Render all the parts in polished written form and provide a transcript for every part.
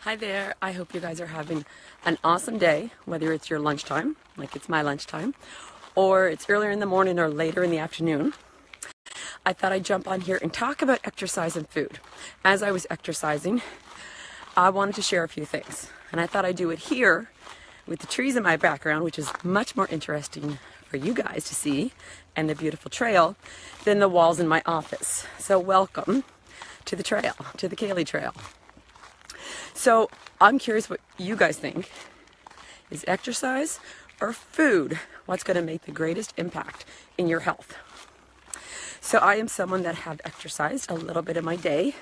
Hi there. I hope you guys are having an awesome day, whether it's your lunchtime, like it's my lunchtime, or it's earlier in the morning or later in the afternoon. I thought I'd jump on here and talk about exercise and food. As I was exercising, I wanted to share a few things, and I thought I'd do it here with the trees in my background, which is much more interesting for you guys to see, and the beautiful trail, than the walls in my office. So welcome to the trail, to the Kaylee Trail. So I'm curious what you guys think. Is exercise or food what's going to make the greatest impact in your health? So I am someone that have exercised a little bit in my day.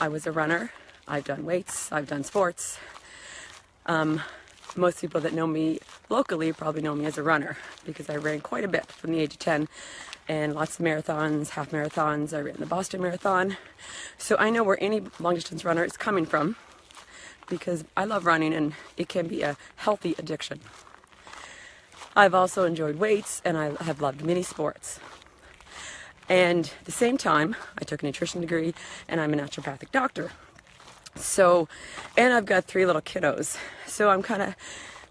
I was a runner. I've done weights. I've done sports. Most people that know me locally probably know me as a runner because I ran quite a bit from the age of 10 and lots of marathons, half marathons. I ran the Boston Marathon. So I know where any long distance runner is coming from, because I love running and it can be a healthy addiction. I've also enjoyed weights and I have loved many sports. And at the same time, I took a nutrition degree and I'm a naturopathic doctor. So, and I've got 3 little kiddos. So I'm kind of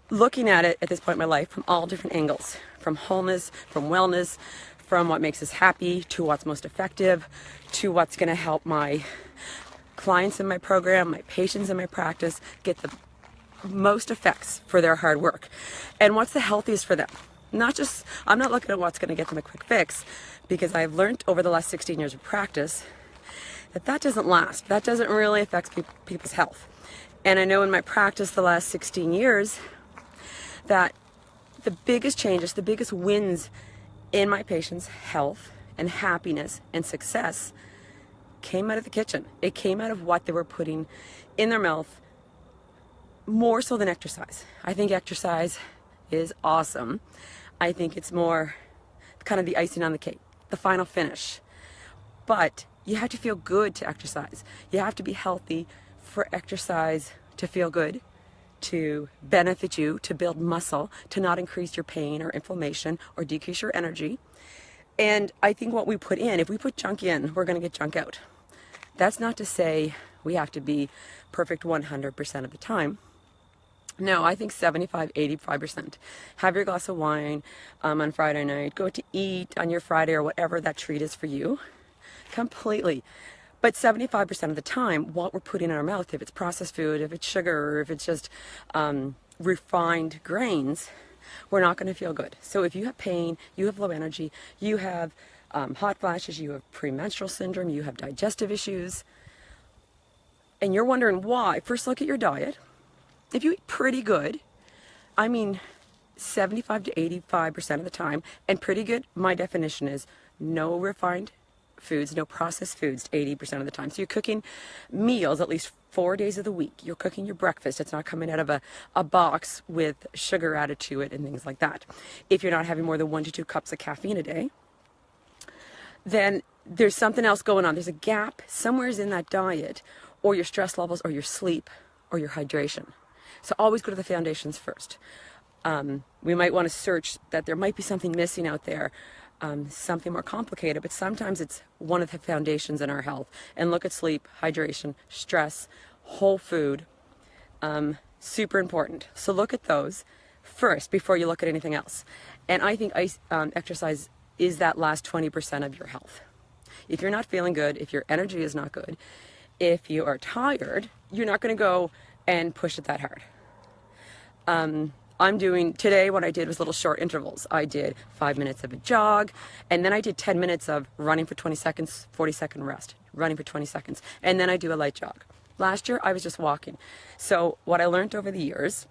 looking at it at this point in my life from all different angles, from wholeness, from wellness, from what makes us happy, to what's most effective, to what's going to help my clients in my program, my patients in my practice get the most effects for their hard work, and what's the healthiest for them. I'm not looking at what's going to get them a quick fix, because I've learned over the last 16 years of practice that doesn't last. That doesn't really affect people's health. And I know in my practice the last 16 years that the biggest changes, the biggest wins in my patients' health and happiness and success came out of the kitchen. It came out of what they were putting in their mouth, more so than exercise. I think exercise is awesome. I think it's more kind of the icing on the cake, the final finish. But you have to feel good to exercise. You have to be healthy for exercise to feel good, to benefit you, to build muscle, to not increase your pain or inflammation or decrease your energy. And I think what we put in, if we put junk in, we're going to get junk out. That's not to say we have to be perfect 100% of the time. No, I think 75, 85%. Have your glass of wine on Friday night. Go to eat on your Friday or whatever that treat is for you. Completely. But 75% of the time, what we're putting in our mouth, if it's processed food, if it's sugar, or if it's just refined grains, we're not going to feel good. So if you have pain, you have low energy, you have hot flashes, you have premenstrual syndrome, you have digestive issues, and you're wondering why, first look at your diet. If you eat pretty good, I mean 75 to 85% of the time, and pretty good, my definition is no refined foods, no processed foods 80% of the time. So you're cooking meals at least 4 days of the week. You're cooking your breakfast. It's not coming out of a box with sugar added to it and things like that. If you're not having more than 1 to 2 cups of caffeine a day, then there's something else going on. There's a gap somewhere in that diet, or your stress levels, or your sleep, or your hydration. So always go to the foundations first. We might want to search that there might be something missing out there, something more complicated, but sometimes it's one of the foundations in our health. And look at sleep, hydration, stress, whole food, super important. So look at those first before you look at anything else. And I think exercise is that last 20% of your health. If you're not feeling good, if your energy is not good, if you are tired, you're not going to go and push it that hard. I'm doing, today what I did was little short intervals. I did 5 minutes of a jog, and then I did 10 minutes of running for 20 seconds, 40-second rest, running for 20 seconds, and then I do a light jog. Last year, I was just walking. So what I learned over the years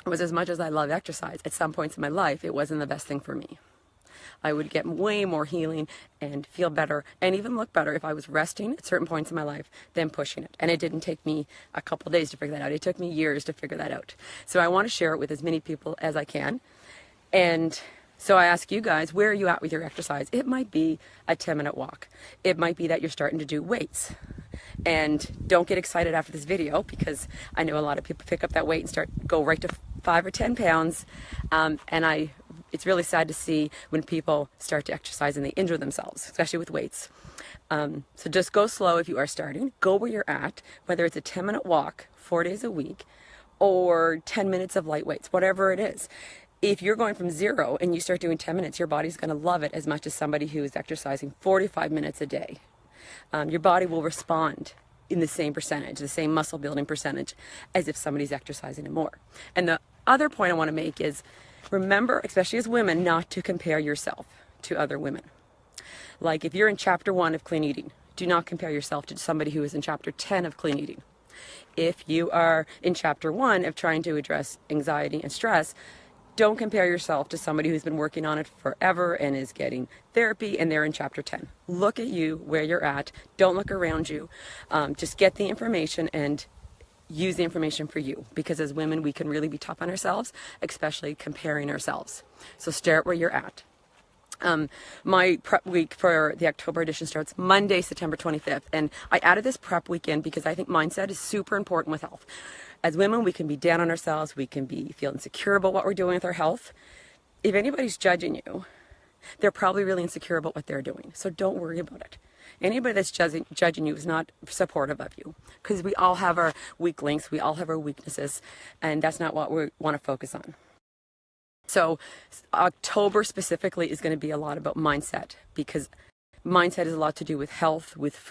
was, as much as I love exercise, at some points in my life, it wasn't the best thing for me. I would get way more healing and feel better and even look better if I was resting at certain points in my life than pushing it. And it didn't take me a couple days to figure that out. It took me years to figure that out. So I want to share it with as many people as I can. And so I ask you guys, where are you at with your exercise? It might be a 10-minute walk. It might be that you're starting to do weights. And don't get excited after this video, because I know a lot of people pick up that weight and go right to 5 or 10 pounds. And it's really sad to see when people start to exercise and they injure themselves, especially with weights. So just go slow if you are starting. Go where you're at, whether it's a 10-minute walk 4 days a week or 10 minutes of light weights, whatever it is. If you're going from 0 and you start doing 10 minutes, your body's going to love it as much as somebody who is exercising 45 minutes a day. Your body will respond in the same percentage, the same muscle building percentage, as if somebody's exercising it more. And the other point I want to make is, remember, especially as women, not to compare yourself to other women. Like if you're in chapter 1 of clean eating, do not compare yourself to somebody who is in chapter 10 of clean eating. If you are in chapter 1 of trying to address anxiety and stress, don't compare yourself to somebody who's been working on it forever and is getting therapy and they're in chapter 10. Look at you, where you're at. Don't look around you. Just get the information and use the information for you, because as women we can really be tough on ourselves, especially comparing ourselves. So start where you're at. My prep week for the October edition starts Monday, September 25th, and I added this prep weekend because I think mindset is super important with health. As women, we can be down on ourselves, we can feel insecure about what we're doing with our health. If anybody's judging you, they're probably really insecure about what they're doing, so don't worry about it. Anybody that's judging you is not supportive of you, because we all have our weak links, we all have our weaknesses, and that's not what we want to focus on. So October specifically is going to be a lot about mindset, because mindset has a lot to do with health, with food.